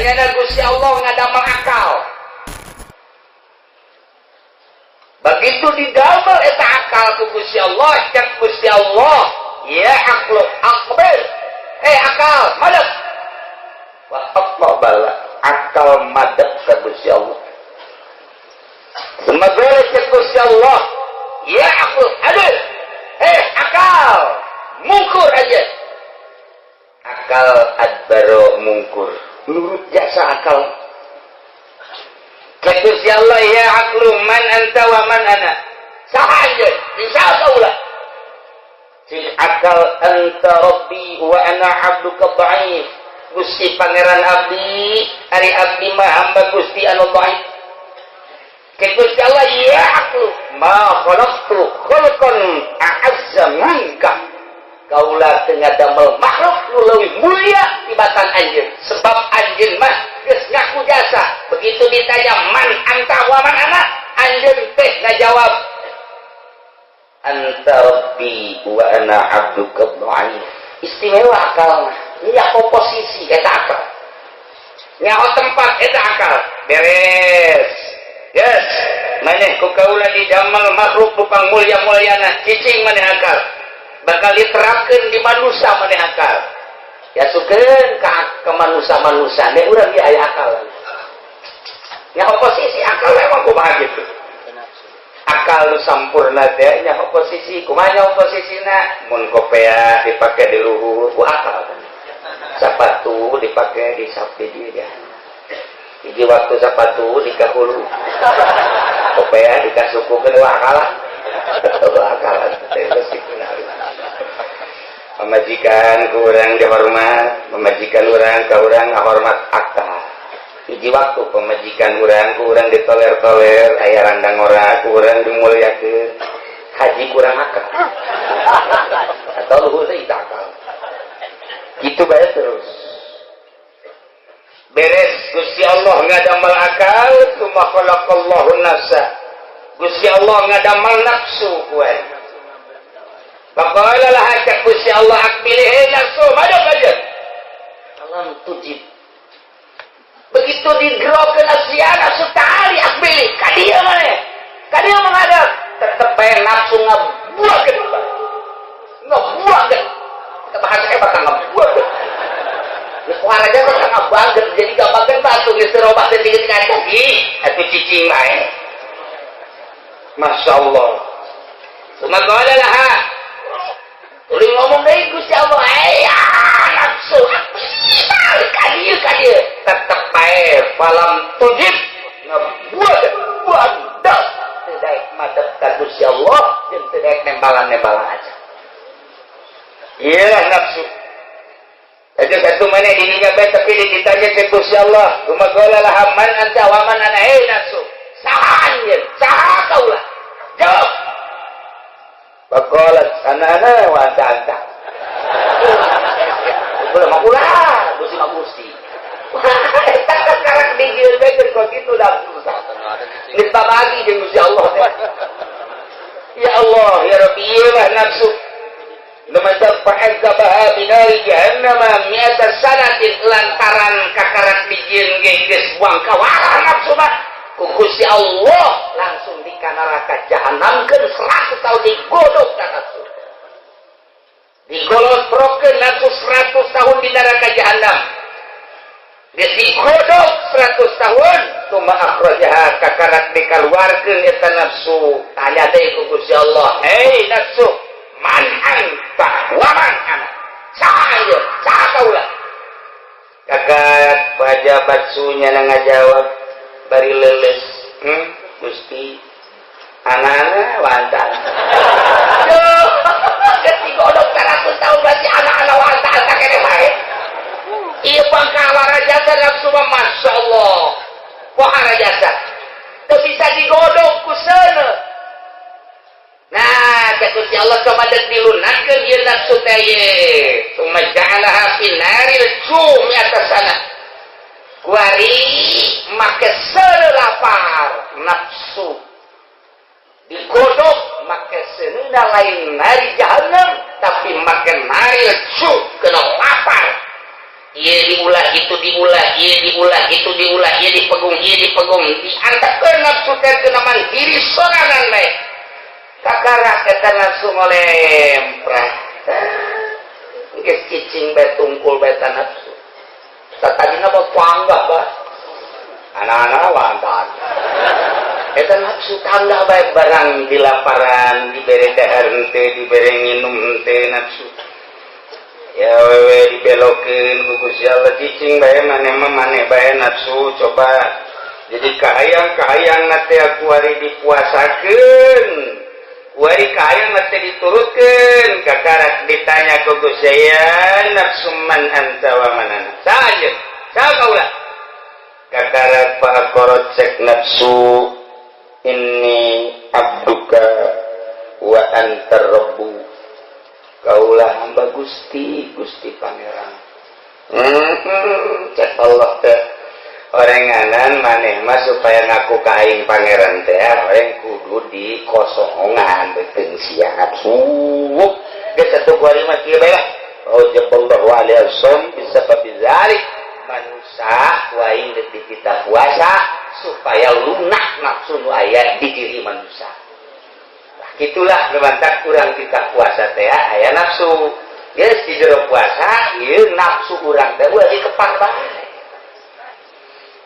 ternyata Gusti Allah ngadamel akal. Begitu didamel eta akal ku Gusti Allah, cek Gusti Allah, ya aqlu aqbil. Akal, madep. Wa aqbala, akal madep ka Gusti Allah. Semoga cek Gusti Allah, ya aqlu adil. Akal, mungkur aja. Akal adbaro mungkur. Nurut jasa akal. Gusti Allah, ya aqlu man anta wa man ana. Sahaja, insya Allah. Si akal anta rabbi wa ana abduka dhaif. Gusti pangeran abdi, ari abdi mah hamba Gusti anu dhaif. Gusti Allah, ya aqlu ma khalaqtu khalqan a'azza minka. Kaulah tengah damel makhluk nu leuwih mulia tibatan anjeun. Sebab anjeun mah geus ngaku jasa. Begitu ditanya man anta wa man ana, anjeun teh ngajawab anta rabbi wa ana abduka dhaif. Istimewa akal mah. Nya posisi eta akal. Nya tempat eta akal. Beres. Yes. Maneh ku kaula didamel makhluk rupang mulya-mulyana cicing maneh akal. Bakal diterapkeun di manusia maneh akal. Ya sukeun ka manusia-manusia nek urang ge aya akal. Nya posisi akal emang kumaha gitu. Akal nu sampurna teh nya posisi kumaha nya posisina mun kopea dipake di luhur ku akal. Sapatu dipake di sapi dia. Hiji waktu sapatu dikahulu. Kopea dikasukukeun akal. Akal teh pemajikan ke orang dihormat, pemajikan orang ke orang hormat akal. Hiji waktu pemajikan orang ke orang ditoler-toler, aya randang orang ke orang dimuliakeun, haji kurang akal. Atau luhur teh akal. Kitu bae terus. Beres Gusti Allah ngadamel akal, tsumma khalaqallahu nafsa. Gusti Allah ngadamel nafsu kuat. Faqala laha cak Gusti Allah akmilih nafsu madep aja. Alam tujib. Begitu digerokeun asiana nafsu tali akmilih ka dieu maneh. Ka dieu menghadap tetep bae nafsu ngabuakeun. Ngabuakeun. Kita bahasa bakal ngabuakeun. Geus waraja bakal ngabuakeun jadi gampangkeun batu geus terobah teh dikeun kaki atuh cicing bae. Masya Allah. Sumaqala laha uling ngomong dari Gusti Allah, nafsu kadieu tetep bae falam tujib ngabuat das tidak madep ka Gusti Allah jeung tidak nembalan-nembalan aja. Iyalah nafsu. Jadi satu mana dirinya bae tapi ditanya ke Gusti Allah, kumagala lah man anta wa man ana nafsu. Saha anjeun? Saha kaula? Jawab. Bakalat ana wa anta. Ulah makulah, Gusti Gusti. Sekarang digil bae kok gitu dah susah. Geus babagi jeung Gusti Allah. Ya Allah, ya Rabbi, ya nafsu. Namadab fa'azzabaha binari jahannam mi'ata sanatin lantaran kakarak dijieun ge geus buang ka warah nafsu mah. Ku Gusti Allah langsung di neraka jahanamkeun 100 tahun digodok ka nafsu. Digolosprokeun nafsu 100 tahun di neraka jahanam. Digodok 100 tahun tuma akhrajaha kakarak dikaluarkeun eta nafsu. Tanya deui ku Gusti Allah, "Hei nafsu, man anta wa man ana?" Saha ieu? Saha kaula? Kakak pejabat sunya ngajawab bari leles, Gusti anak-anak wantal. Duh, geus godok 100 tahun berarti anak-anak wantal tak kene bae. Ieu pangkawara jasa nafsu mah masyaallah. Pohara jasa. Teu bisa digodok ku seuneu. Nah, Gusti Allah kemadeg dilunatkeun ieu nafsu teh ye. Summa ja'alaha fin naril jum atasana. Kuari make lapar nafsu digodok make seunina lain nari jahanam tapi make nari lecu kena lapar iya diulah itu diulah, iya diulah itu diulah, iya dipegung diantarkan nafsu teh kenaman diri sorangan bae kakara eta nafsu ngolemprah geus cicing bae tungkul bae nafsu satadina mah panggah bae anak-anak wantan eta nafsu tangga bae barang dilaparan dibere dahar henteu dibere nginum henteu nafsu ya wewe dibelokeun ku Gusti Allah cicing bae maneh bae nafsu coba jadi kahayang teh aku ari dipuasakeun wari kahayang teh diturutkeun kakara ditanya ku Gusti ya nafsu man anta wa manana saja kaulah kakara faqarat cek nafsu inni abduka wa antar rabbu kaulah hamba Gusti pangeran cek Allah teh orenganan maneh mah supaya ngaku ka aing pangeran teh oreng kudu dikosongan beuteung siap suwuk geus atuh kuari mah kieu bae lah aujaballahu alaihi wasallam bisa babizalik manusia waing detik kita puasa supaya lunak nafsu nu aya di diri manusia. Nah, gitulah lemantak urang kita puasa teh aya nafsu. Geus di jero puasa ieu nafsu urang teh ulah dikepar bae.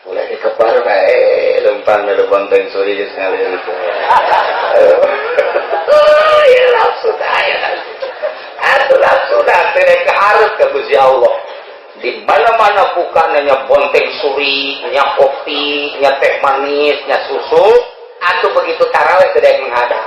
Ulah dikepar bae lempang da bonteng suri geus ngalir itu. Oh, ieu nafsu teh aya nafsu. Atuh nafsu teh kaharep ka Gusti Allah. Di mana-mana bukan nya bonteng suri, nya kopi, nya teh manis, nya susu, atau begitu tarawih tidak menghadap.